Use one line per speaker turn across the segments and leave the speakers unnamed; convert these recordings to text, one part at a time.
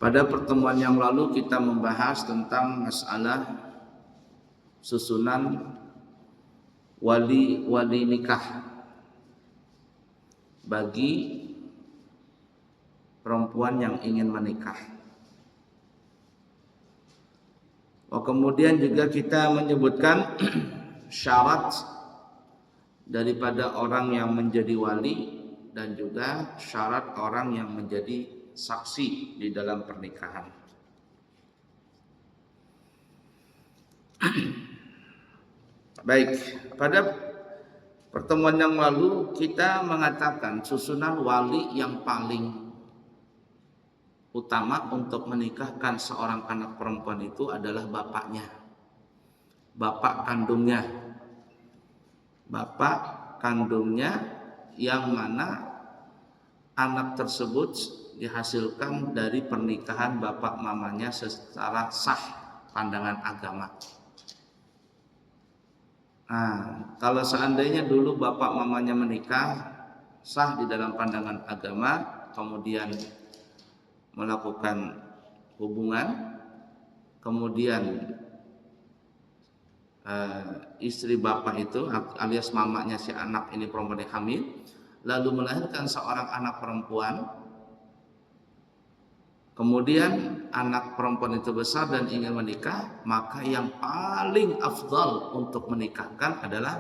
Pada pertemuan yang lalu kita membahas tentang masalah susunan wali nikah bagi perempuan yang ingin menikah. Kemudian juga kita menyebutkan syarat daripada orang yang menjadi wali dan juga syarat orang yang menjadi saksi di dalam pernikahan. Baik, pada pertemuan yang lalu kita mengatakan susunan wali yang paling utama untuk menikahkan seorang anak perempuan itu adalah bapaknya, bapak kandungnya, yang mana anak tersebut dihasilkan dari pernikahan bapak mamanya secara sah pandangan agama. Nah, kalau seandainya dulu bapak mamanya menikah sah di dalam pandangan agama, kemudian melakukan hubungan, kemudian istri bapak itu alias mamanya si anak ini perempuan yang hamil, lalu melahirkan seorang anak perempuan, kemudian anak perempuan itu besar dan ingin menikah, maka yang paling afdal untuk menikahkan adalah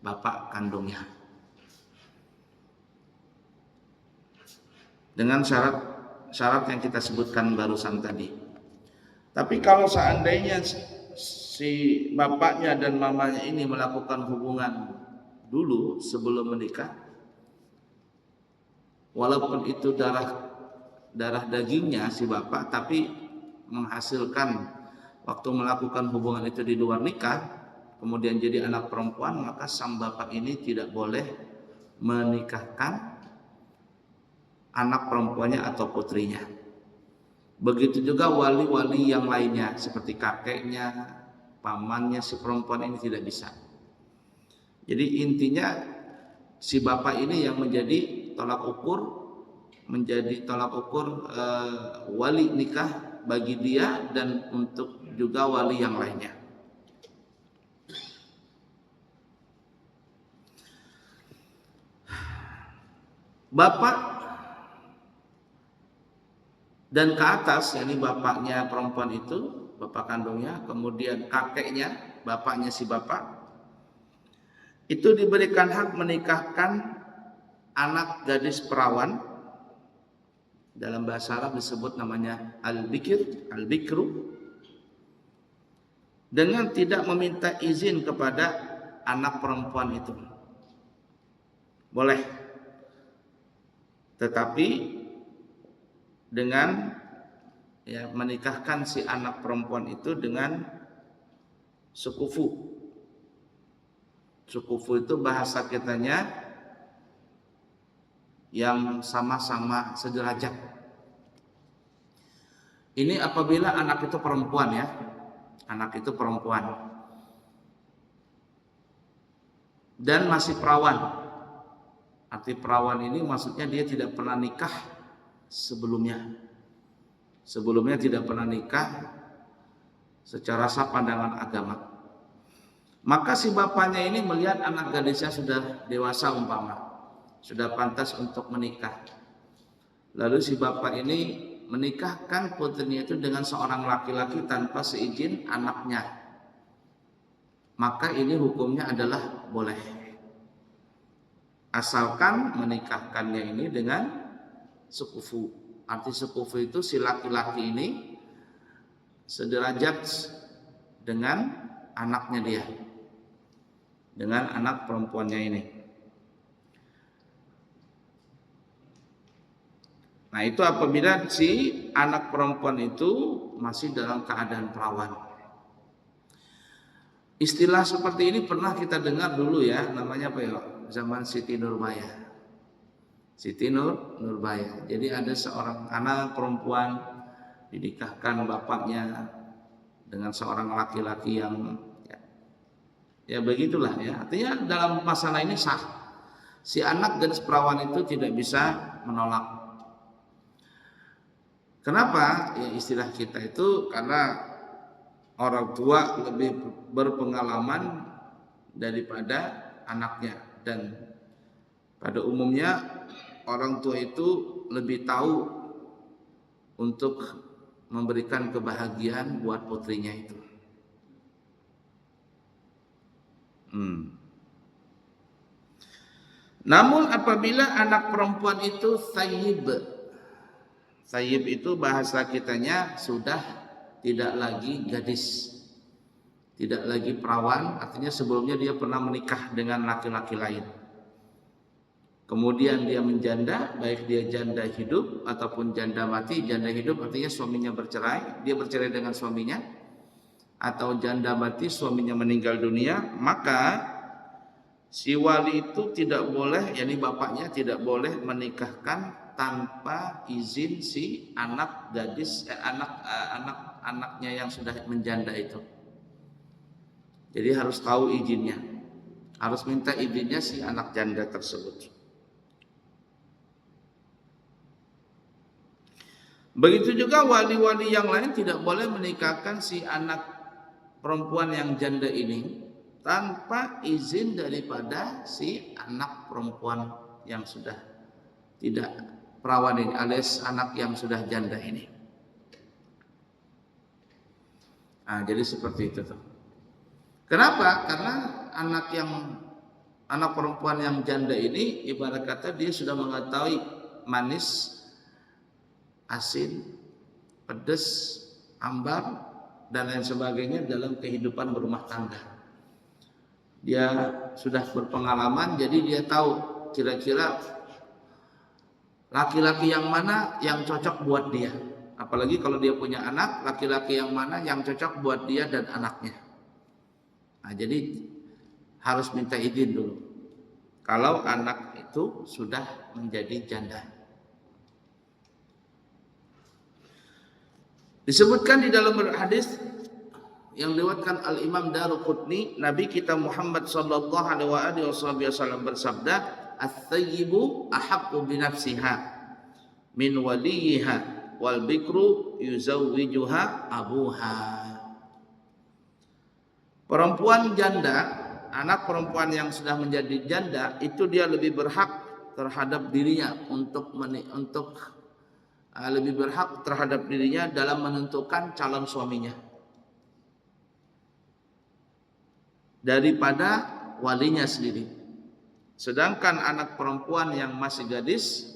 bapak kandungnya, dengan syarat yang kita sebutkan barusan tadi. Tapi kalau seandainya si bapaknya dan mamanya ini melakukan hubungan dulu sebelum menikah, walaupun itu darah dagingnya si bapak, tapi menghasilkan waktu melakukan hubungan itu di luar nikah, kemudian jadi anak perempuan, maka sang bapak ini tidak boleh menikahkan anak perempuannya atau putrinya. Begitu juga wali-wali yang lainnya seperti kakeknya, pamannya si perempuan ini tidak bisa. Jadi intinya si bapak ini yang menjadi tolak ukur wali nikah bagi dia dan untuk juga wali yang lainnya. Bapak dan ke atas, yakni bapaknya perempuan itu, bapak kandungnya, kemudian kakeknya, bapaknya si bapak, itu diberikan hak menikahkan anak gadis perawan. Dalam bahasa Arab disebut namanya al-bikru, dengan tidak meminta izin kepada anak perempuan itu. Boleh. Tetapi dengan menikahkan si anak perempuan itu dengan sukufu. Sukufu itu bahasa kitanya yang sama-sama sederajat. Ini apabila anak itu perempuan ya, anak itu perempuan dan masih perawan. Arti perawan ini maksudnya dia tidak pernah nikah sebelumnya tidak pernah nikah secara sah pandangan agama. Maka si bapaknya ini melihat anak gadisnya sudah dewasa umpama, sudah pantas untuk menikah. Lalu si bapak ini menikahkan putrinya itu dengan seorang laki-laki tanpa seizin anaknya. Maka ini hukumnya adalah boleh, asalkan menikahkannya ini dengan sukufu. Arti sukufu itu si laki-laki ini sederajat dengan anaknya dia, dengan anak perempuannya ini. Nah, itu apabila si anak perempuan itu masih dalam keadaan perawan. Istilah seperti ini pernah kita dengar dulu ya, namanya apa ya? Zaman Siti Nurbaya. Siti Nurbaya. Jadi ada seorang anak perempuan dinikahkan bapaknya dengan seorang laki-laki yang ya begitulah ya. Artinya dalam masalah ini sah. Si anak gadis perawan itu tidak bisa menolak. Kenapa? Ya istilah kita itu karena orang tua lebih berpengalaman daripada anaknya, dan pada umumnya orang tua itu lebih tahu untuk memberikan kebahagiaan buat putrinya itu. Namun apabila anak perempuan itu thayyib itu bahasa kitanya sudah tidak lagi gadis, tidak lagi perawan, artinya sebelumnya dia pernah menikah dengan laki-laki lain. Kemudian dia menjanda, baik dia janda hidup ataupun janda mati. Janda hidup artinya suaminya bercerai, dia bercerai dengan suaminya, atau janda mati suaminya meninggal dunia, maka si wali itu tidak boleh, yakni bapaknya tidak boleh menikahkan tanpa izin si anak gadis, anaknya yang sudah menjanda itu. Jadi harus tahu izinnya, harus minta izinnya si anak janda tersebut. Begitu juga wali-wali yang lain tidak boleh menikahkan si anak perempuan yang janda ini tanpa izin daripada si anak perempuan yang sudah tidak perawan ini, alias anak yang sudah janda ini. Nah, jadi seperti itu tuh. Kenapa? Karena anak perempuan yang janda ini ibarat kata dia sudah mengetahui manis, asin, pedas, ambar, dan lain sebagainya dalam kehidupan berumah tangga. Dia sudah berpengalaman, jadi dia tahu kira-kira laki-laki yang mana yang cocok buat dia. Apalagi kalau dia punya anak, laki-laki yang mana yang cocok buat dia dan anaknya. Nah, jadi harus minta izin dulu kalau anak itu sudah menjadi janda. Disebutkan di dalam hadis yang diriwayatkan Al-Imam Daruqutni, Nabi kita Muhammad sallallahu alaihi wasallam bersabda, "Ats-tsayyibu ahaqqu bi nafsiha min waliha wal bikru yuzawwijuha abuha." Perempuan janda, anak perempuan yang sudah menjadi janda itu dia lebih berhak terhadap dirinya lebih berhak terhadap dirinya dalam menentukan calon suaminya daripada walinya sendiri. Sedangkan anak perempuan yang masih gadis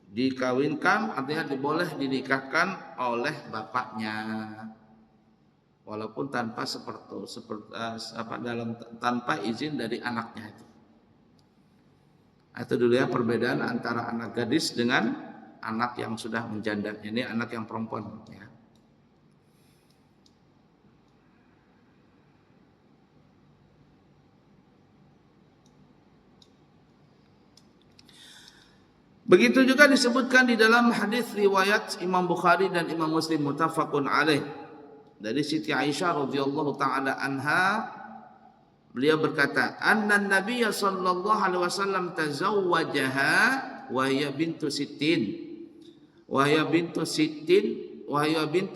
dikawinkan, artinya boleh dinikahkan oleh bapaknya, walaupun tanpa tanpa izin dari anaknya itu. Itu dulu ya perbedaan antara anak gadis dengan anak yang sudah menjanda. Ini anak yang perempuan ya. Begitu juga disebutkan di dalam hadis riwayat Imam Bukhari dan Imam Muslim muttafaqun alaih dari Siti Aisyah radhiyallahu taala anha, beliau berkata, "Anna Nabiy sallallahu alaihi wasallam tazawwajaha wa hiya bintu sittin wa hiya bintu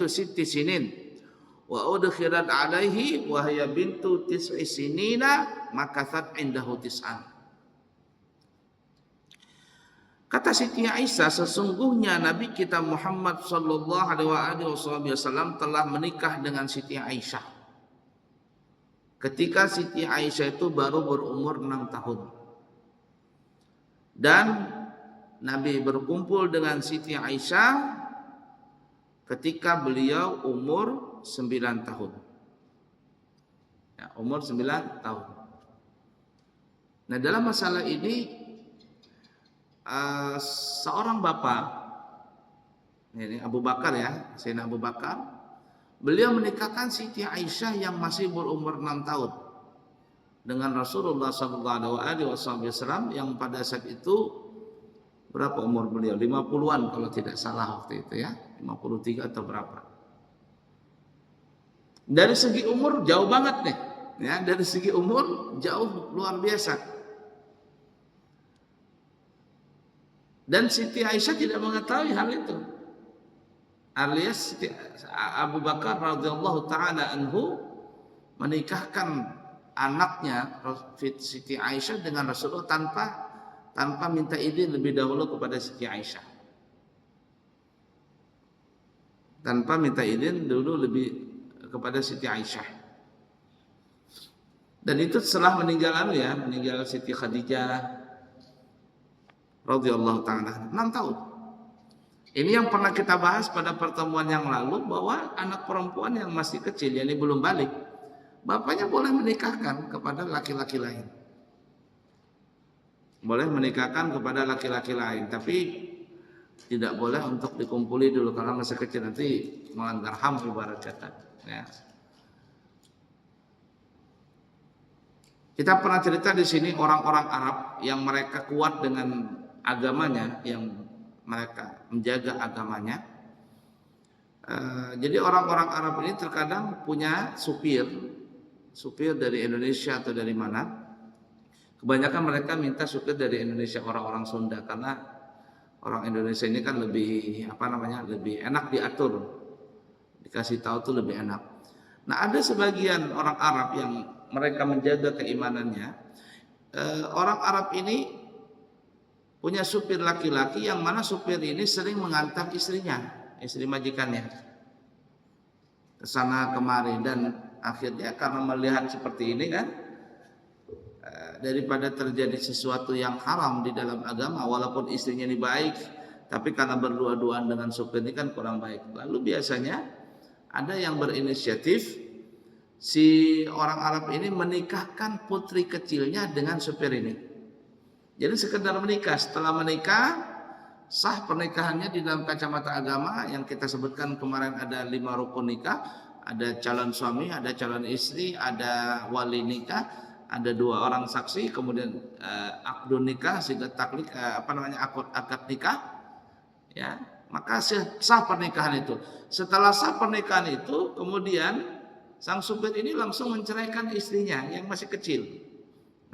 sitti sinin wa udkhirat alaihi wa hiya bintu tis'i sinina makathat indahu tis'an." Kata Siti Aisyah, sesungguhnya Nabi kita Muhammad sallallahu alaihi wasallam telah menikah dengan Siti Aisyah ketika Siti Aisyah itu baru berumur 6 tahun. Dan Nabi berkumpul dengan Siti Aisyah ketika beliau umur 9 tahun. Ya, umur 9 tahun. Nah, dalam masalah ini seorang bapak, ini Abu Bakar ya, Sayyidina Abu Bakar, beliau menikahkan Siti Aisyah yang masih berumur 6 tahun dengan Rasulullah SAW yang pada saat itu berapa umur beliau? 50-an kalau tidak salah waktu itu ya, 53 atau berapa. Dari segi umur jauh banget nih, ya, dari segi umur jauh luar biasa. Dan Siti Aisyah tidak mengetahui hal itu. alias Abu Bakar radhiyallahu taala anhu menikahkan anaknya Siti Aisyah dengan Rasulullah tanpa minta izin lebih dahulu kepada Siti Aisyah. Tanpa minta izin dulu lebih kepada Siti Aisyah. Dan itu setelah meninggal Siti Khadijah radhiyallahu taala 6 tahun. Ini yang pernah kita bahas pada pertemuan yang lalu, bahwa anak perempuan yang masih kecil, yakni belum balik, bapaknya boleh menikahkan kepada laki-laki lain. Boleh menikahkan kepada laki-laki lain, tapi tidak boleh untuk dikumpuli dulu karena masih kecil, nanti melanggar HAM ibarat kata. Ya. Kita pernah cerita di sini orang-orang Arab yang mereka kuat dengan agamanya, yang mereka menjaga agamanya. Jadi orang-orang Arab ini terkadang punya supir dari Indonesia atau dari mana. Kebanyakan mereka minta supir dari Indonesia, orang-orang Sunda, karena orang Indonesia ini kan lebih lebih enak diatur, dikasih tahu tuh lebih enak. Nah, ada sebagian orang Arab yang mereka menjaga keimanannya. Orang Arab ini punya supir laki-laki yang mana supir ini sering mengantar istrinya, istri majikannya, ke sana kemari, dan akhirnya karena melihat seperti ini kan, daripada terjadi sesuatu yang haram di dalam agama, walaupun istrinya ini baik, tapi karena berdua-duaan dengan supir ini kan kurang baik. Lalu biasanya ada yang berinisiatif, si orang Arab ini menikahkan putri kecilnya dengan supir ini. Jadi sekedar menikah, setelah menikah sah pernikahannya di dalam kacamata agama yang kita sebutkan kemarin. Ada 5 rukun nikah, ada calon suami, ada calon istri, ada wali nikah, ada 2 orang saksi, kemudian akdun nikah, sehingga taklik akad nikah, ya, maka sah pernikahan itu. Setelah sah pernikahan itu, kemudian sang supir ini langsung menceraikan istrinya yang masih kecil,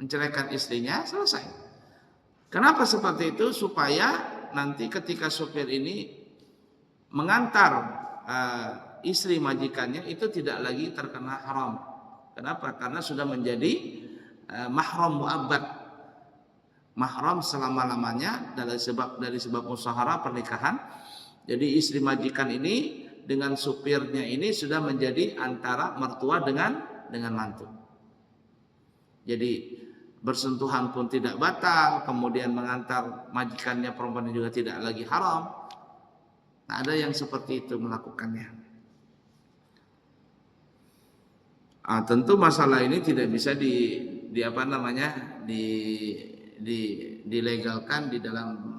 menceraikan istrinya, selesai. Kenapa seperti itu? Supaya nanti ketika supir ini mengantar istri majikannya itu tidak lagi terkena haram. Kenapa? Karena sudah menjadi mahram mu'abbad, mahram selama-lamanya dari sebab musyawarah pernikahan. Jadi istri majikan ini dengan supirnya ini sudah menjadi antara mertua dengan mantu. Jadi bersentuhan pun tidak batal, kemudian mengantar majikannya perempuan juga tidak lagi haram. Nah, ada yang seperti itu melakukannya. Tentu masalah ini tidak bisa dilegalkan di dalam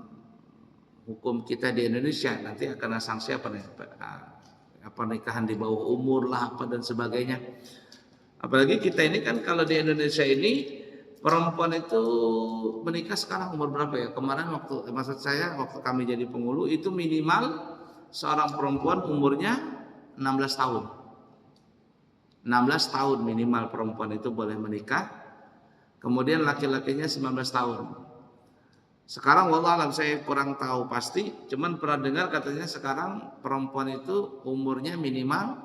hukum kita di Indonesia. Nanti akan sanksi pernikahan di bawah umur lah dan sebagainya. Apalagi kita ini kan kalau di Indonesia ini perempuan itu menikah sekarang umur berapa ya? Kemarin waktu kami jadi penghulu itu minimal seorang perempuan umurnya 16 tahun. 16 tahun minimal perempuan itu boleh menikah. Kemudian laki-lakinya 19 tahun. Sekarang wallahualam saya kurang tahu pasti, cuman pernah dengar katanya sekarang perempuan itu umurnya minimal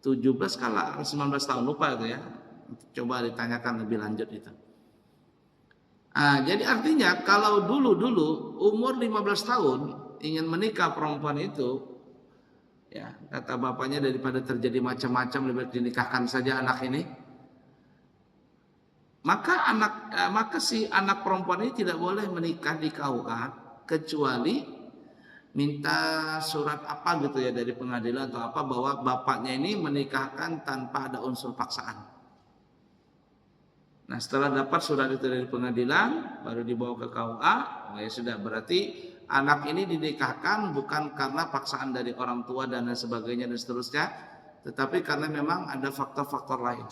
17 kala 19 tahun, lupa itu ya. Coba ditanyakan lebih lanjut itu. Jadi artinya kalau dulu umur 15 tahun ingin menikah perempuan itu, ya kata bapaknya daripada terjadi macam-macam lebih baik dinikahkan saja anak ini. Maka si anak perempuan ini tidak boleh menikah di KUA kecuali minta surat apa gitu ya dari pengadilan atau apa bahwa bapaknya ini menikahkan tanpa ada unsur paksaan. Nah, setelah dapat surat itu dari pengadilan, baru dibawa ke KUA. Ya sudah, berarti anak ini dinikahkan bukan karena paksaan dari orang tua dan sebagainya dan seterusnya, tetapi karena memang ada faktor-faktor lain.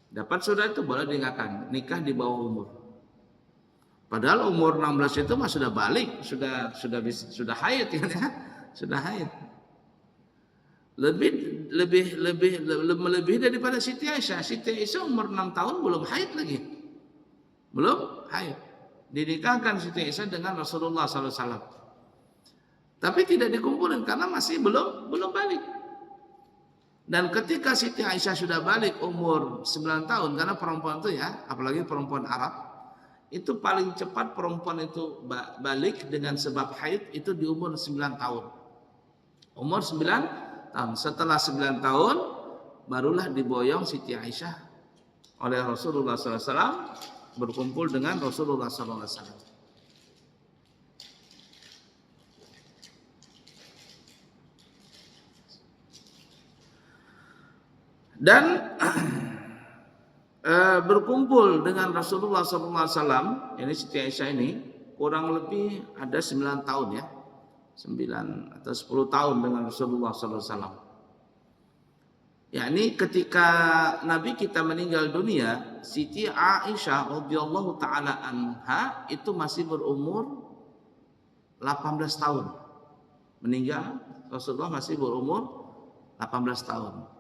Dapat surat itu boleh dinikahkan, nikah di bawah umur. Padahal umur 16 itu mah sudah balik, sudah haid ya, sudah haid. Lebih daripada Siti Aisyah. Siti Aisyah umur 6 tahun belum haid lagi. Belum haid. Dinikahkan Siti Aisyah dengan Rasulullah SAW. Tapi tidak dikumpulin karena masih belum balik. Dan ketika Siti Aisyah sudah balik umur 9 tahun, karena perempuan itu ya, apalagi perempuan Arab, itu paling cepat perempuan itu balik dengan sebab haid itu di umur 9 tahun. Umur 9 tahun. Setelah 9 tahun barulah diboyong Siti Aisyah oleh Rasulullah SAW, berkumpul dengan Rasulullah SAW. Dan berkumpul dengan Rasulullah SAW, ini Siti Aisyah ini kurang lebih ada 9 tahun ya, 9 atau 10 tahun dengan Rasulullah SAW. Yakni ketika Nabi kita meninggal dunia, Siti Aisyah radhiyallahu taala anha itu masih berumur 18 tahun. Meninggal Rasulullah masih berumur 18 tahun.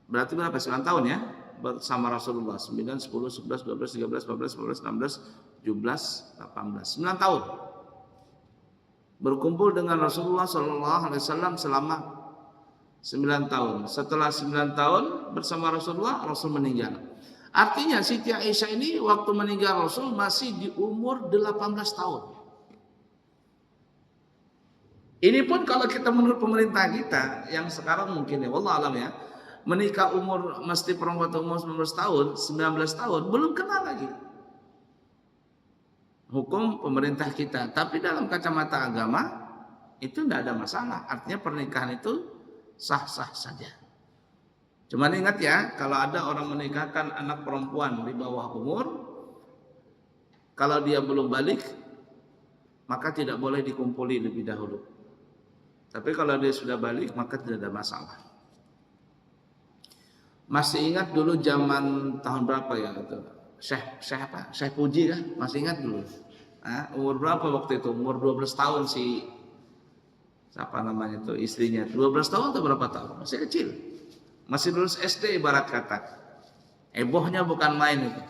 Berarti berapa? 9 tahun ya bersama Rasulullah. 9, 10, 11, 12, 13, 14, 15, 16, 17, 18. 9 tahun. Berkumpul dengan Rasulullah SAW selama 9 tahun. Setelah 9 tahun bersama Rasulullah, Rasul meninggal. Artinya Siti Aisyah ini waktu meninggal Rasul masih di umur 18 tahun. Ini pun kalau kita menurut pemerintah kita yang sekarang mungkin ya, wallah alam ya, menikah umur mesti perempuan umur 19 tahun belum kena lagi hukum pemerintah kita. Tapi dalam kacamata agama itu tidak ada masalah. Artinya pernikahan itu sah-sah saja. Cuman ingat ya, kalau ada orang menikahkan anak perempuan di bawah umur, kalau dia belum balik maka tidak boleh dikumpuli lebih dahulu. Tapi kalau dia sudah balik maka tidak ada masalah. Masih ingat dulu zaman tahun berapa ya itu? Syekh Puji kan? Masih ingat dulu? Umur berapa waktu itu? Umur 12 tahun si siapa namanya itu istrinya? 12 tahun atau berapa tahun? Masih kecil. Masih lulus SD ibarat kata. Hebohnya bukan main itu.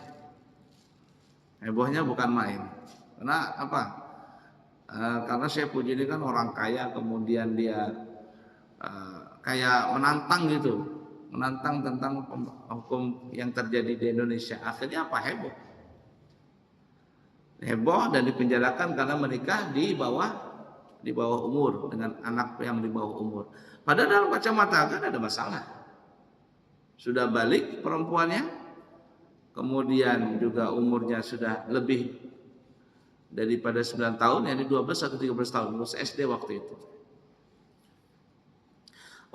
Hebohnya bukan main. Karena apa? Karena Syekh Puji ini kan orang kaya, kemudian dia kayak menantang gitu. Menantang tentang hukum yang terjadi di Indonesia. Akhirnya apa? Heboh dan dipenjarakan karena menikah di bawah umur dengan anak yang di bawah umur. Padahal dalam kacamata kan ada masalah. Sudah balik perempuannya, kemudian juga umurnya sudah lebih daripada 9 tahun, yakni 12 atau 13 tahun, lulus SD waktu itu.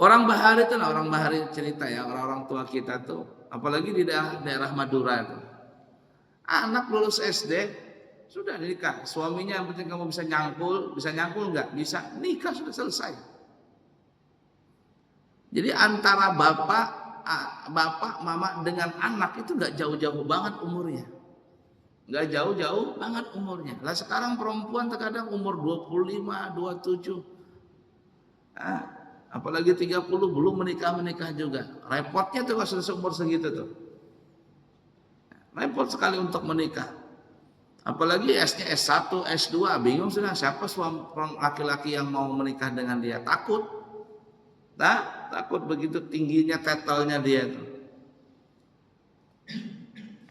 Orang Bahari itu, orang Bahari cerita ya, orang-orang tua kita tuh, apalagi di daerah Madura itu, anak lulus SD sudah nikah, suaminya yang penting kamu bisa nyangkul nggak? Bisa, nikah sudah selesai. Jadi antara bapak, mama dengan anak itu nggak jauh-jauh banget umurnya, nggak jauh-jauh banget umurnya. Lah sekarang perempuan terkadang umur 25, 27. Apalagi 30 belum menikah juga. Repotnya tuh kalau sudah umur segitu tuh. Repot sekali untuk menikah. Apalagi S1, S2, bingung sudah siapa suami laki-laki yang mau menikah dengan dia. Takut. Takut begitu tingginya titelnya dia tuh.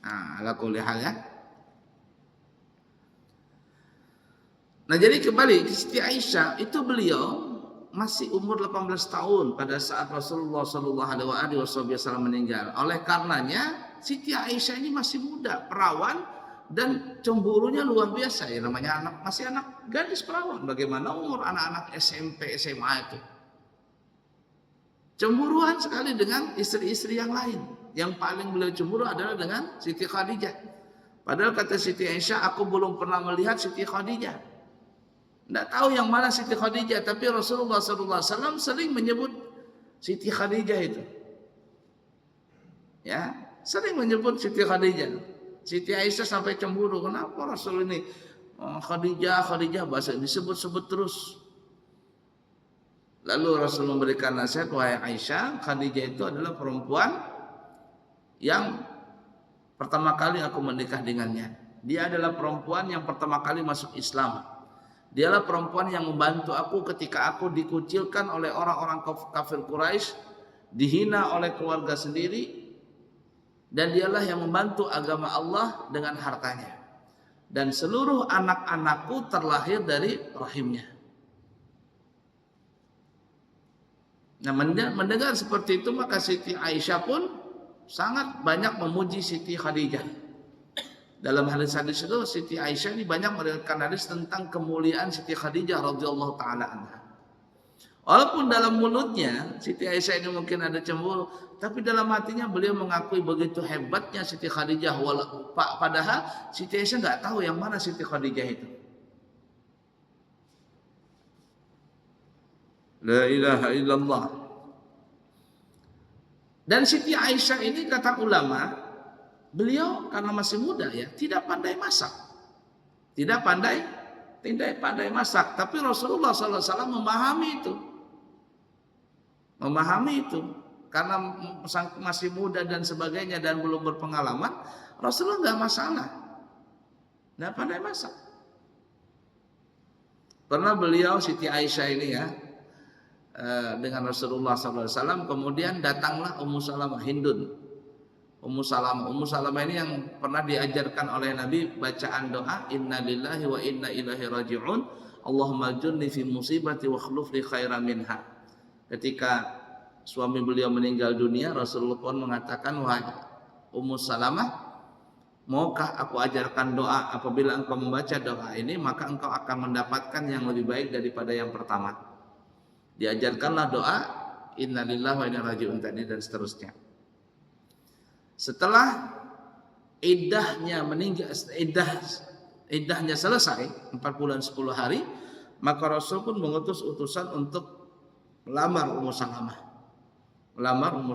Ala kulli hal ya. Nah, jadi kembali Siti Aisyah itu beliau masih umur 18 tahun pada saat Rasulullah SAW meninggal. Oleh karenanya Siti Aisyah ini masih muda, perawan, dan cemburunya luar biasa ya, namanya masih anak gadis perawan. Bagaimana umur anak-anak SMP, SMA itu? Cemburuan sekali dengan istri-istri yang lain. Yang paling beliau cemburu adalah dengan Siti Khadijah. Padahal kata Siti Aisyah, aku belum pernah melihat Siti Khadijah. Tidak tahu yang mana Siti Khadijah, tapi Rasulullah SAW sering menyebut Siti Khadijah itu. Ya, sering menyebut Siti Khadijah. Siti Aisyah sampai cemburu, kenapa Rasul ini Khadijah bahasa disebut-sebut terus. Lalu Rasul memberikan nasihat, wahai Aisyah, Khadijah itu adalah perempuan yang pertama kali aku menikah dengannya. Dia adalah perempuan yang pertama kali masuk Islam. Dialah perempuan yang membantu aku ketika aku dikucilkan oleh orang-orang kafir Quraisy, dihina oleh keluarga sendiri, dan dialah yang membantu agama Allah dengan hartanya. Dan seluruh anak-anakku terlahir dari rahimnya. Nah, mendengar seperti itu maka Siti Aisyah pun sangat banyak memuji Siti Khadijah. Dalam hadis-hadis itu Siti Aisyah ini banyak meriwayatkan hadis tentang kemuliaan Siti Khadijah radhiyallahu taala anha. Walaupun dalam mulutnya Siti Aisyah ini mungkin ada cemburu, tapi dalam hatinya beliau mengakui begitu hebatnya Siti Khadijah. Padahal Siti Aisyah nggak tahu yang mana Siti Khadijah itu. La ilaha illallah. Dan Siti Aisyah ini kata ulama, beliau karena masih muda ya, tidak pandai masak. Tidak pandai masak, tapi Rasulullah SAW memahami itu. Karena masih muda dan sebagainya dan belum berpengalaman, Rasulullah nggak masalah. Nggak pandai masak. Pernah beliau Siti Aisyah ini ya, dengan Rasulullah SAW, kemudian datanglah Ummu Salamah Hindun. Ummu Salamah ini yang pernah diajarkan oleh Nabi bacaan doa inna lillahi wa inna ilaihi raji'un Allahumma junni fi musibati wa khluf li khairan minha. Ketika suami beliau meninggal dunia, Rasulullah pun mengatakan, wahai Ummu Salamah, maukah aku ajarkan doa, apabila engkau membaca doa ini maka engkau akan mendapatkan yang lebih baik daripada yang pertama. Diajarkanlah doa inna lillahi wa inna ilaihi raji'un tadi dan seterusnya. Setelah iddahnya selesai 4 bulan 10 hari, maka Rasul pun mengutus utusan untuk melamar Ummu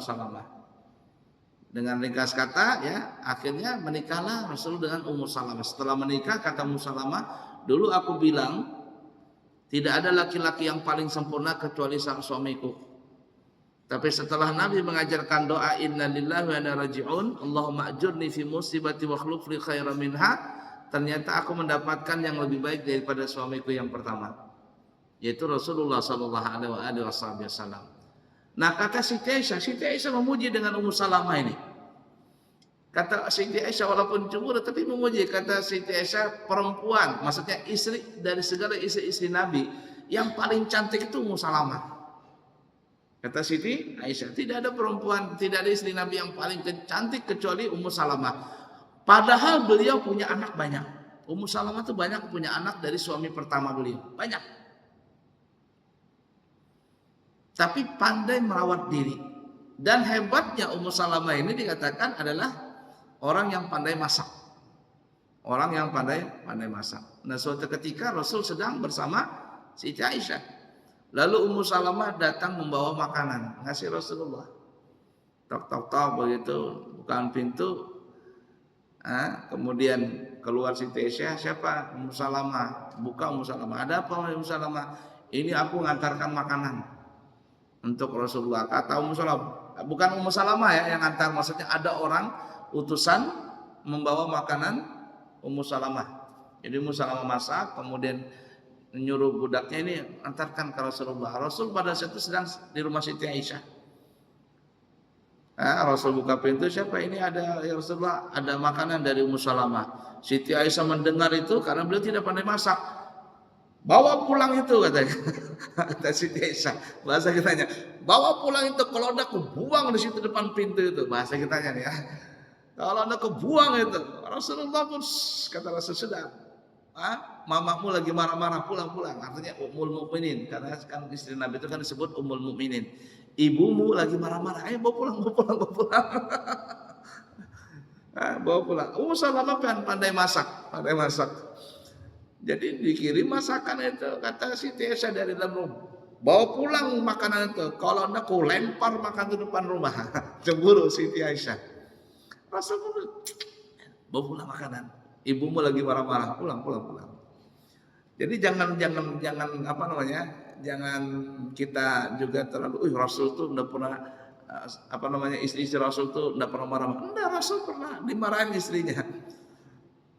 Salamah. Dengan ringkas kata ya, akhirnya menikahlah Rasul dengan Ummu Salamah. Setelah menikah kata Ummu Salamah, dulu aku bilang tidak ada laki-laki yang paling sempurna kecuali sang suamiku. Tapi setelah Nabi mengajarkan doa inna lillahi wa inna raji'un Allahumma ajurni fi musibati wa khluf li khairan minha, ternyata aku mendapatkan yang lebih baik daripada suamiku yang pertama, yaitu Rasulullah sallallahu alaihi wasallam. Nah, kata Siti Aisyah memuji dengan Ummu Salamah ini. Kata Siti Aisyah walaupun cemburu tapi memuji. Kata Siti Aisyah, perempuan, maksudnya istri dari segala istri-istri Nabi yang paling cantik itu Ummu Salamah. Kata Siti Aisyah, tidak ada perempuan, tidak ada istri Nabi yang paling cantik kecuali Ummu Salamah. Padahal beliau punya anak banyak. Ummu Salamah itu banyak punya anak dari suami pertama beliau, banyak. Tapi pandai merawat diri. Dan hebatnya Ummu Salamah ini dikatakan adalah orang yang pandai masak. Nah, suatu ketika Rasul sedang bersama Siti Aisyah. Lalu Ummu Salamah datang membawa makanan, ngasih Rasulullah. Tok begitu, bukaan pintu. Kemudian keluar Siti Aisyah, siapa? Ummu Salamah. Buka Ummu Salamah. Ada apa Ummu Salamah? Ini aku ngantarkan makanan untuk Rasulullah. Kata Ummu Salamah, bukan Ummu Salamah ya yang ngantar, maksudnya ada orang utusan membawa makanan Ummu Salamah. Jadi Ummu Salamah masak, kemudian menyuruh budaknya ini antarkan ke Rasulullah. Rasul pada saat itu sedang di rumah Siti Aisyah. Rasul buka pintu, siapa ini? Ada ya Rasulullah, ada makanan dari Ummu Salamah. Siti Aisyah mendengar itu karena beliau tidak pandai masak. Bawa pulang itu katanya. Kata Siti Aisyah, bahasa kitanya, bawa pulang itu, kalau ada aku buang di situ depan pintu itu, bahasa kitanya nih ya. Kalau ada aku buang itu. Rasulullah pun kata Rasul sudah. Mamamu lagi marah-marah, pulang. Artinya Ummul Mukminin, karena kan istri Nabi itu kan disebut Ummul Mukminin. Ibumu lagi marah-marah, ayo bawa pulang. Bawa pulang. Ummu Salamah pandai masak. Jadi dikirim masakan itu, kata Siti Aisyah dari dalam rumah. Bawa pulang makanan itu. Kalau enggak aku lempar makan di depan rumah. Cemburu Siti Aisyah. Rasulullah, bawa pulang makanan. Ibumu lagi marah-marah, pulang. Jadi jangan jangan kita juga terlalu Rasul tuh udah pernah istri-istri Rasul tuh udah pernah marah. Enggak, Rasul pernah dimarahin istrinya.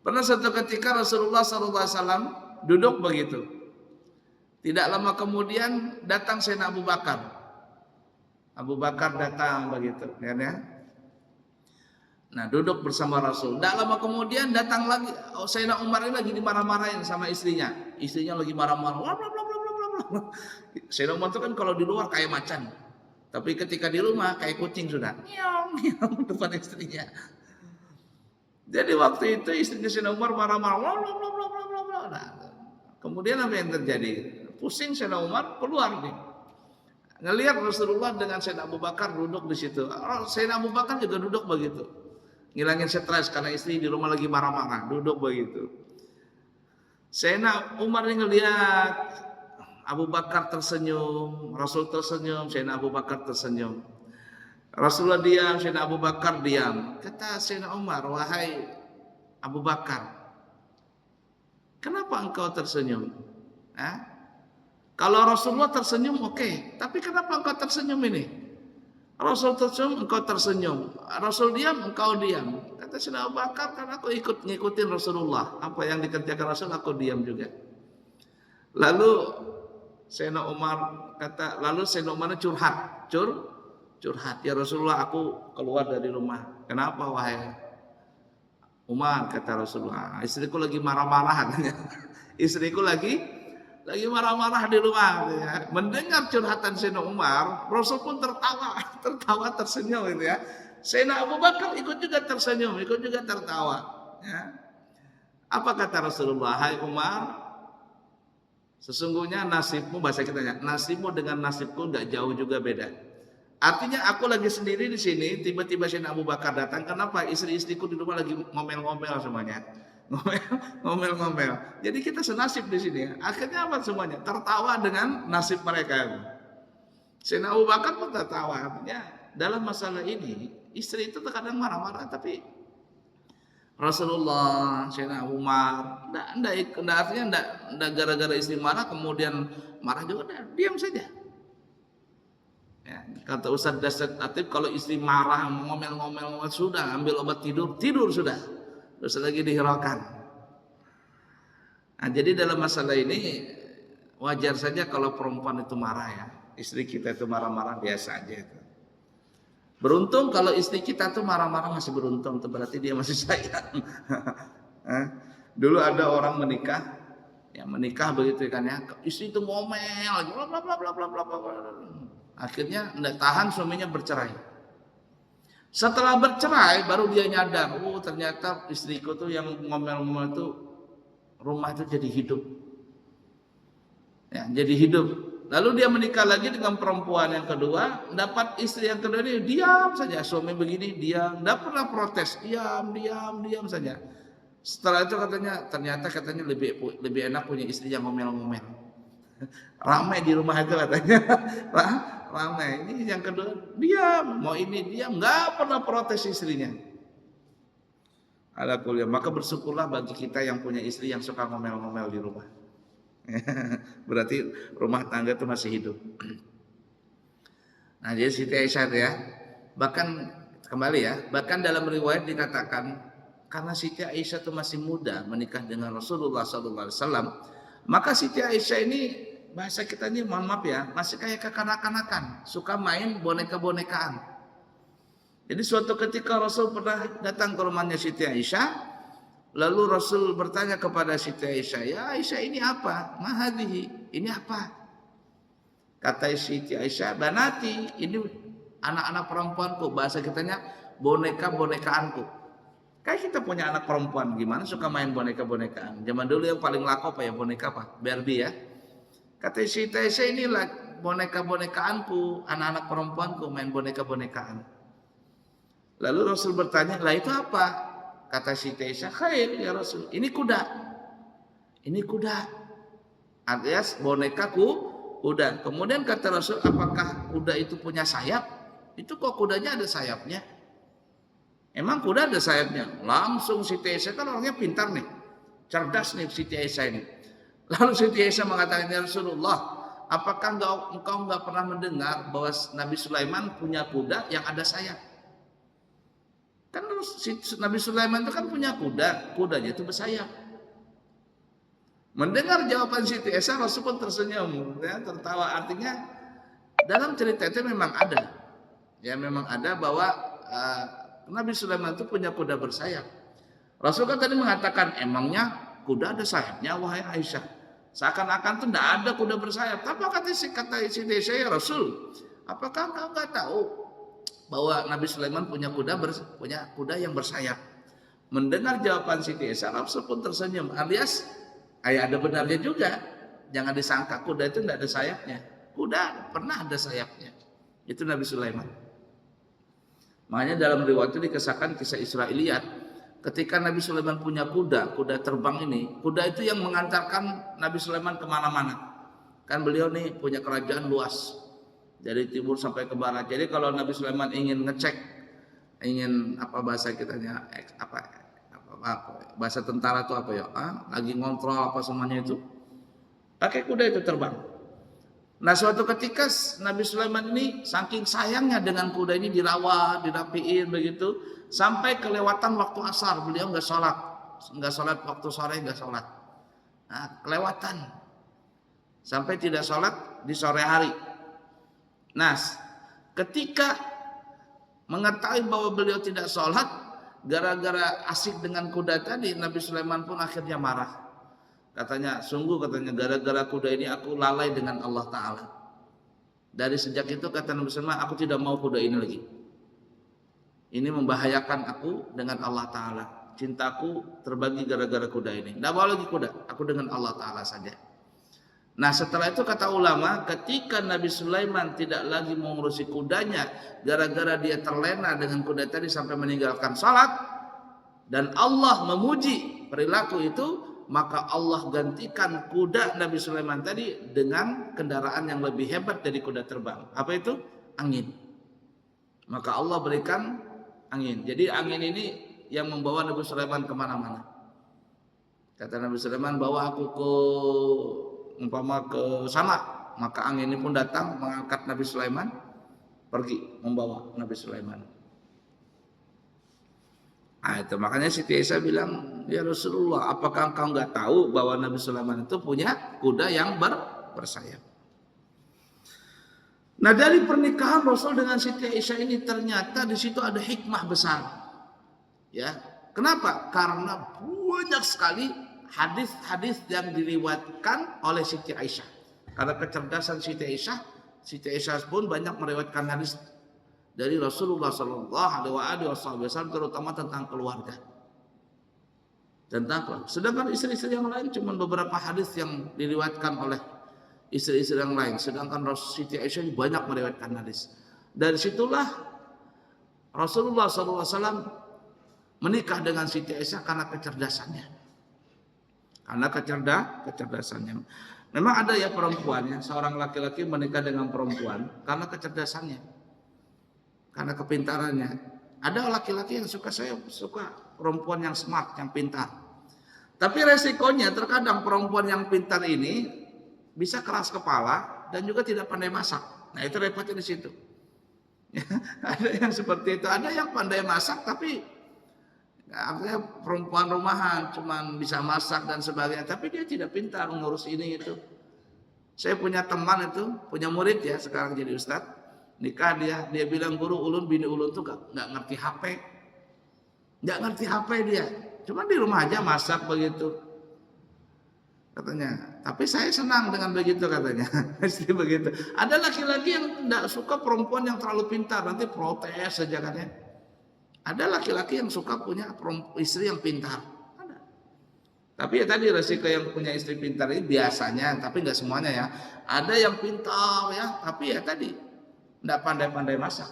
Pernah satu ketika Rasulullah SAW duduk begitu. Tidak lama kemudian datang Sayyidina Abu Bakar. Abu Bakar datang begitu, ya. Nah, duduk bersama Rasul. Tidak lama kemudian datang lagi Sayyidina Umar ini lagi dimarah-marahin sama istrinya. Istrinya lagi marah-marah. Sayyidina Umar itu kan kalau di luar kayak macan, tapi ketika di rumah kayak kucing sudah. Nyong, nyong depan istrinya. Jadi waktu itu istrinya Sayyidina Umar marah-marah. Nah, kemudian apa yang terjadi? Pusing Sayyidina Umar, keluar nih. Ngelihat Rasulullah dengan Sayyidina Abu Bakar duduk di situ. Sayyidina Abu Bakar juga duduk begitu. Ngilangin stres karena istri di rumah lagi marah-marah, duduk begitu. Sayyidina Umar ini ngelihat Abu Bakar tersenyum, Rasul tersenyum, Sayyidina Abu Bakar tersenyum. Rasulullah diam, Sayyidina Abu Bakar diam. Kata Sayyidina Umar, wahai Abu Bakar, kenapa engkau tersenyum? Kalau Rasulullah tersenyum oke, tapi kenapa engkau tersenyum ini? Rasul tersenyum, engkau tersenyum. Rasul diam, engkau diam. Kata Sayyidina Abu Bakar, karena aku ngikutin Rasulullah. Apa yang dikerjakan Rasul, aku diam juga. Lalu Sayyidina Umar curhat. Ya Rasulullah, aku keluar dari rumah. Kenapa wahai Umar? Kata Rasulullah, istriku lagi marah-marah. Istriku lagi marah-marah di rumah. Ya. Mendengar curhatan Sayyidina Umar, Rasul pun tertawa tersenyum gitu ya. Sayyidina Abu Bakar ikut juga tersenyum, ikut juga tertawa. Ya. Apa kata Rasulullah? Hai Umar, sesungguhnya nasibmu, bahasa kitanya, nasibmu dengan nasibku nggak jauh juga beda. Artinya aku lagi sendiri di sini, tiba-tiba Sayyidina Abu Bakar datang. Kenapa? Istri-istriku di rumah lagi ngomel-ngomel semuanya. Ngomel-ngomel. Jadi kita senasib di sini. Akhirnya apa semuanya? Tertawa dengan nasib mereka. Sayyidina Abu Bakar pun tertawa. Artinya dalam masalah ini istri itu terkadang marah-marah, tapi Rasulullah, Sayyidina Umar, artinya gara-gara istri marah kemudian marah juga, diam saja. Ya, kata Ustaz Dasar Atib, kalau istri marah ngomel-ngomel sudah ambil obat tidur sudah. Terus lagi dihiraukan. Nah, jadi dalam masalah ini wajar saja kalau perempuan itu marah ya. Istri kita itu marah-marah biasa aja itu. Beruntung kalau istri kita tuh marah-marah masih beruntung, itu berarti dia masih sayang. Dulu ada orang menikah begitu kan ya. Istri itu ngomel, bla bla bla bla bla bla bla. Akhirnya enggak tahan, suaminya bercerai. Setelah bercerai baru dia nyadar, ternyata istriku tuh yang ngomel-ngomel itu rumah itu jadi hidup. Ya, jadi hidup. Lalu dia menikah lagi dengan perempuan yang kedua, dapat istri yang kedua ini diam saja, suami begini diam, enggak pernah protes, diam saja. Setelah itu ternyata katanya lebih enak punya istri yang ngomel-ngomel. Ramai di rumah itu katanya. Ramai. Ini yang kedua diam, mau ini diam, nggak pernah protes istrinya. Ala kuliah, maka bersyukurlah bagi kita yang punya istri yang suka ngomel-ngomel di rumah. Berarti rumah tangga itu masih hidup. Nah, jadi Siti Aisyah ya, bahkan kembali ya, bahkan dalam riwayat dikatakan karena Siti Aisyah itu masih muda menikah dengan Rasulullah SAW, maka Siti Aisyah ini bahasa kita ini mohon maaf ya, masih kayak kekanak-kanakan, suka main boneka-bonekaan. Jadi suatu ketika Rasul pernah datang ke rumahnya Siti Aisyah, lalu Rasul bertanya kepada Siti Aisyah, ya Aisyah ini apa? Mahadihi, ini apa? Kata Siti Aisyah, banati, ini anak-anak perempuanku, bahasa kitanya boneka-bonekaanku. Kayak kita punya anak perempuan, gimana suka main boneka-bonekaan. Zaman dulu yang paling laku apa ya, boneka apa? Barbie ya. Kata Siti Aisyah, inilah boneka-bonekaanku, anak-anak perempuanku main boneka-bonekaan. Lalu Rasul bertanya, lah itu apa? Kata Siti Aisyah, khair ya Rasul, ini kuda. Ini kuda. Alias bonekaku kuda. Kemudian kata Rasul, apakah kuda itu punya sayap? Itu kok kudanya ada sayapnya? Emang kuda ada sayapnya? Langsung Siti Aisyah kan orangnya pintar nih, cerdas nih Siti Aisyah ini. Lalu Siti Aisyah mengatakan, ya Rasulullah, apakah engkau nggak pernah mendengar bahwa Nabi Sulaiman punya kuda yang ada sayap? Kan Nabi Sulaiman itu kan punya kuda, kudanya itu bersayap. Mendengar jawaban Siti Aisyah, Rasul pun tersenyum, ya, tertawa. Artinya dalam cerita itu memang ada, ya memang ada bahwa Nabi Sulaiman itu punya kuda bersayap. Rasul kan tadi mengatakan, emangnya kuda ada sayapnya, wahai Aisyah? Seakan-akan tuh tidak ada kuda bersayap. Tapi kata Siti Aisyah, ya Rasul, apakah kau nggak tahu bahwa Nabi Sulaiman punya kuda yang bersayap? Mendengar jawaban Siti Aisyah, Rasul pun tersenyum, alias ada benarnya juga. Jangan disangka kuda itu tidak ada sayapnya. Kuda pernah ada sayapnya. Itu Nabi Sulaiman. Makanya dalam riwayat itu dikisahkan kisah Israiliyat, ketika Nabi Sulaiman punya kuda terbang ini, kuda itu yang mengantarkan Nabi Sulaiman kemana-mana. Kan beliau nih punya kerajaan luas, dari timur sampai ke barat. Jadi kalau Nabi Sulaiman ingin ngecek, ingin apa bahasa kitanya, bahasa tentara itu apa ya, lagi ngontrol apa semuanya itu, pakai kuda itu terbang. Nah suatu ketika Nabi Sulaiman ini saking sayangnya dengan kuda ini, dirawat, dirapiin begitu, sampai kelewatan waktu asar, beliau nggak sholat waktu sore, nggak sholat. Nah kelewatan sampai tidak sholat di sore hari. Nah ketika mengetahui bahwa beliau tidak sholat gara-gara asik dengan kuda tadi, Nabi Sulaiman pun akhirnya marah. Katanya, gara-gara kuda ini aku lalai dengan Allah Ta'ala. Dari sejak itu kata Nabi Sulaiman, aku tidak mau kuda ini lagi. Ini membahayakan aku dengan Allah Ta'ala. Cintaku terbagi gara-gara kuda ini. Tidak mau lagi kuda, aku dengan Allah Ta'ala saja. Nah setelah itu kata ulama, ketika Nabi Sulaiman tidak lagi mengurusi kudanya, gara-gara dia terlena dengan kuda tadi sampai meninggalkan salat, dan Allah memuji perilaku itu, maka Allah gantikan kuda Nabi Sulaiman tadi dengan kendaraan yang lebih hebat dari kuda terbang. Apa itu? Angin. Maka Allah berikan angin. Jadi angin ini yang membawa Nabi Sulaiman kemana-mana. Kata Nabi Sulaiman, bawa aku ke sana, maka angin ini pun datang mengangkat Nabi Sulaiman, pergi membawa Nabi Sulaiman. Itu makanya Siti Aisyah bilang, ya Rasulullah, apakah engkau nggak tahu bahwa Nabi Sulaiman itu punya kuda yang bersayap? Nah dari pernikahan Rasul dengan Siti Aisyah ini ternyata di situ ada hikmah besar. Ya, kenapa? Karena banyak sekali hadis-hadis yang diriwayatkan oleh Siti Aisyah. Karena kecerdasan Siti Aisyah pun banyak meriwayatkan hadis dari Rasulullah Sallallahu Alaihi Wasallam, terutama tentang keluarga. Sedangkan istri-istri yang lain cuma beberapa hadis yang diriwayatkan oleh istri-istri yang lain. Sedangkan Siti Aisyah banyak meriwayatkan hadis. Dari situlah Rasulullah Sallallahu Alaihi Wasallam menikah dengan Siti Aisyah karena kecerdasannya. Karena kecerdasannya. Memang ada ya perempuannya, seorang laki-laki menikah dengan perempuan karena kecerdasannya, karena kepintarannya. Ada laki-laki yang saya suka perempuan yang smart, yang pintar. Tapi resikonya terkadang perempuan yang pintar ini bisa keras kepala dan juga tidak pandai masak. Nah itu repotnya di situ. Ada yang seperti itu, ada yang pandai masak tapi artinya perempuan rumahan, cuman bisa masak dan sebagainya, tapi dia tidak pintar mengurus ini itu. Saya punya teman itu, punya murid ya, sekarang jadi ustadz, nikah dia bilang, guru ulun, bini ulun tuh nggak ngerti HP, dia, cuma di rumah aja masak begitu, katanya. Tapi saya senang dengan begitu, katanya. Istri begitu. Ada laki-laki yang tidak suka perempuan yang terlalu pintar, nanti protes saja katanya. Ada laki-laki yang suka punya istri yang pintar. Ada. Tapi ya tadi resiko yang punya istri pintar ini biasanya, tapi nggak semuanya ya. Ada yang pintar ya, tapi ya tadi nggak pandai-pandai masak.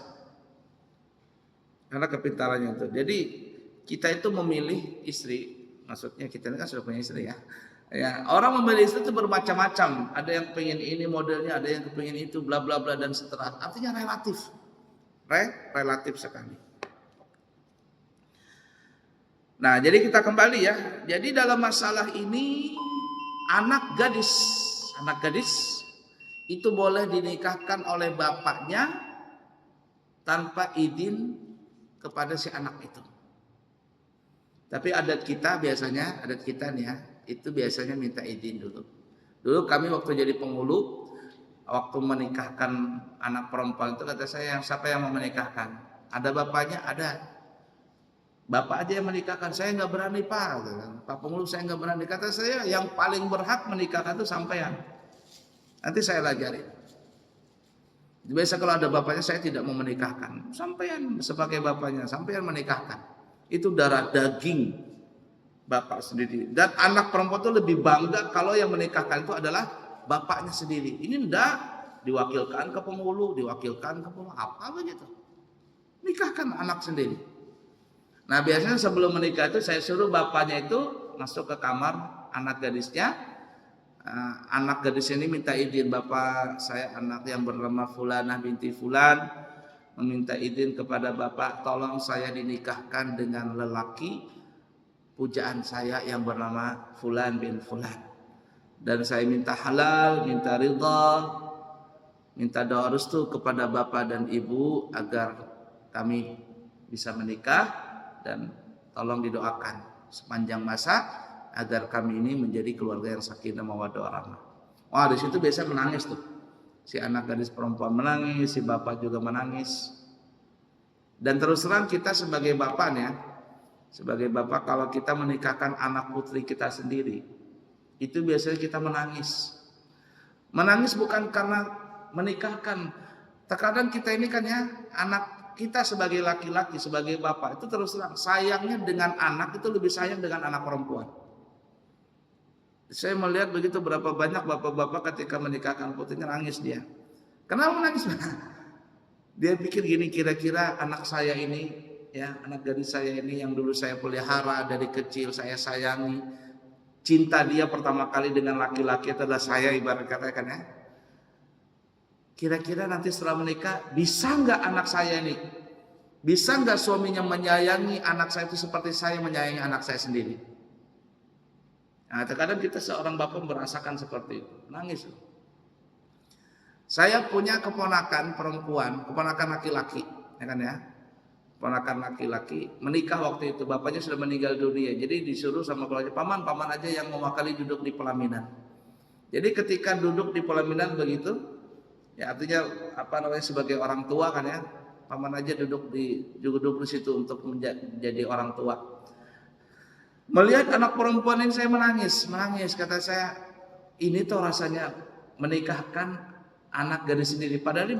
Karena kepintarannya itu. Jadi kita itu memilih istri, maksudnya kita ini kan sudah punya istri ya. Ya, orang memilih istri itu bermacam-macam. Ada yang pengen ini modelnya, ada yang pengen itu, bla bla bla dan seterusnya. Artinya relatif, relatif sekali. Nah, jadi kita kembali ya. Jadi dalam masalah ini anak gadis itu boleh dinikahkan oleh bapaknya tanpa izin kepada si anak itu. Tapi adat kita biasanya, nih ya, itu biasanya minta izin dulu. Dulu kami waktu jadi penghulu, waktu menikahkan anak perempuan itu kata saya, siapa yang mau menikahkan? Ada bapaknya? Ada. Bapak aja yang menikahkan, saya nggak berani pak. Pak penghulu saya nggak berani. Kata saya yang paling berhak menikahkan itu sampean. Nanti saya lajari. Biasa kalau ada bapaknya saya tidak mau menikahkan. Sampean sebagai bapaknya, sampean menikahkan. Itu darah daging bapak sendiri. Dan anak perempuan itu lebih bangga kalau yang menikahkan itu adalah bapaknya sendiri. Ini enggak diwakilkan ke penghulu, diwakilkan ke penghulu, apa begitu. Nikahkan anak sendiri. Nah biasanya sebelum menikah itu saya suruh bapaknya itu masuk ke kamar anak gadisnya. Anak gadis ini minta izin, bapak saya anak yang bernama Fulanah binti Fulan meminta izin kepada bapak, tolong saya dinikahkan dengan lelaki pujaan saya yang bernama Fulan bin Fulan. Dan saya minta halal, minta ridha, minta doa restu kepada bapak dan ibu agar kami bisa menikah. Dan tolong didoakan sepanjang masa agar kami ini menjadi keluarga yang sakinah mawaddah warahmah. Wah di situ biasa menangis tuh, si anak gadis perempuan menangis, si bapak juga menangis. Dan terus terang kita sebagai bapaknya, sebagai bapak kalau kita menikahkan anak putri kita sendiri, itu biasanya kita menangis. Menangis bukan karena menikahkan. Terkadang kita ini kan ya anak kita sebagai laki-laki, sebagai bapak itu terus terang sayangnya dengan anak itu lebih sayang dengan anak perempuan. Saya melihat begitu berapa banyak bapak-bapak ketika menikahkan putrinya nangis dia. Kenapa nangis? Dia pikir gini, kira-kira anak saya ini, ya anak gadis saya ini yang dulu saya pelihara dari kecil, saya sayangi, cinta dia pertama kali dengan laki-laki itu adalah saya, ibarat katakan ya. Kira-kira nanti setelah menikah bisa nggak anak saya ini, bisa nggak suaminya menyayangi anak saya itu seperti saya menyayangi anak saya sendiri? Nah, terkadang kita seorang bapak merasakan seperti itu, nangis. Saya punya keponakan perempuan, keponakan laki-laki, ya kan ya, keponakan laki-laki menikah waktu itu, bapaknya sudah meninggal dunia, jadi disuruh sama keluarga paman aja yang mewakili duduk di pelaminan. Jadi ketika duduk di pelaminan begitu. Ya artinya apa namanya sebagai orang tua kan ya, paman aja duduk di situ untuk menjadi orang tua. Melihat anak perempuan ini saya menangis, kata saya ini tuh rasanya menikahkan anak gadis sendiri. Padahal ini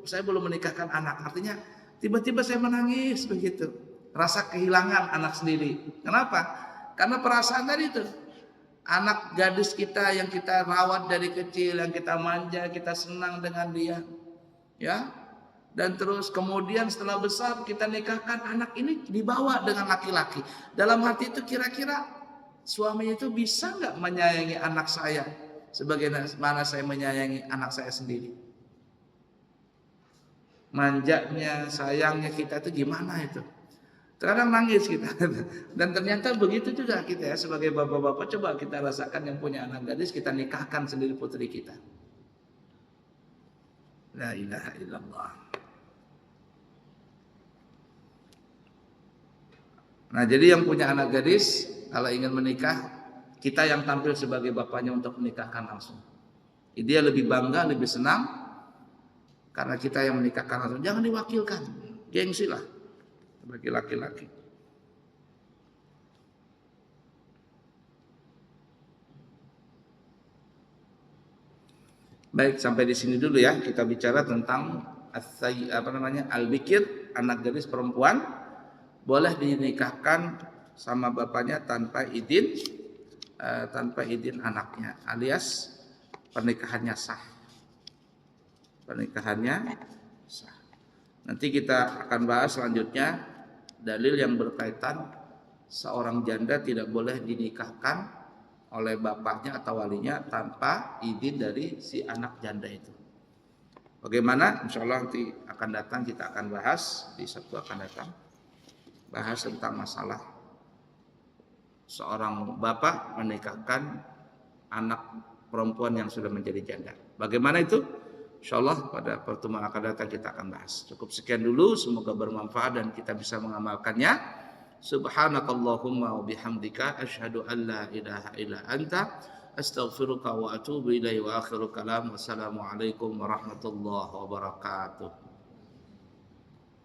saya belum menikahkan anak. Artinya tiba-tiba saya menangis begitu, rasa kehilangan anak sendiri. Kenapa? Karena perasaan tadi itu. Anak gadis kita yang kita rawat dari kecil, yang kita manja, kita senang dengan dia, ya. Dan terus kemudian setelah besar kita nikahkan anak ini dibawa dengan laki-laki. Dalam hati itu kira-kira suami itu bisa nggak menyayangi anak saya sebagaimana saya menyayangi anak saya sendiri? Manjanya, sayangnya kita itu gimana itu? Terkadang nangis kita. Dan ternyata begitu juga kita ya sebagai bapak-bapak, coba kita rasakan yang punya anak gadis, kita nikahkan sendiri putri kita. La ilaha illallah. Nah jadi yang punya anak gadis kalau ingin menikah, kita yang tampil sebagai bapaknya untuk menikahkan langsung. Dia lebih bangga, lebih senang karena kita yang menikahkan langsung. Jangan diwakilkan, gengsi lah bagi laki-laki. Baik, sampai di sini dulu ya. Kita bicara tentang al-bikir, anak gadis perempuan boleh dinikahkan sama bapaknya tanpa izin anaknya, alias pernikahannya sah. Pernikahannya sah. Nanti kita akan bahas selanjutnya dalil yang berkaitan seorang janda tidak boleh dinikahkan oleh bapaknya atau walinya tanpa izin dari si anak janda itu. Bagaimana? Insya Allah nanti akan datang, kita akan bahas di Sabtu akan datang, bahas tentang masalah seorang bapak menikahkan anak perempuan yang sudah menjadi janda. Bagaimana itu? Insyaallah pada pertemuan akan datang kita akan bahas. Cukup sekian dulu, semoga bermanfaat dan kita bisa mengamalkannya. Subhanakallahumma wa bihamdika asyhadu an la ilaha illa anta astaghfiruka wa atubu ilaihi wa akhiru kalam. Wassalamualaikum warahmatullahi wabarakatuh.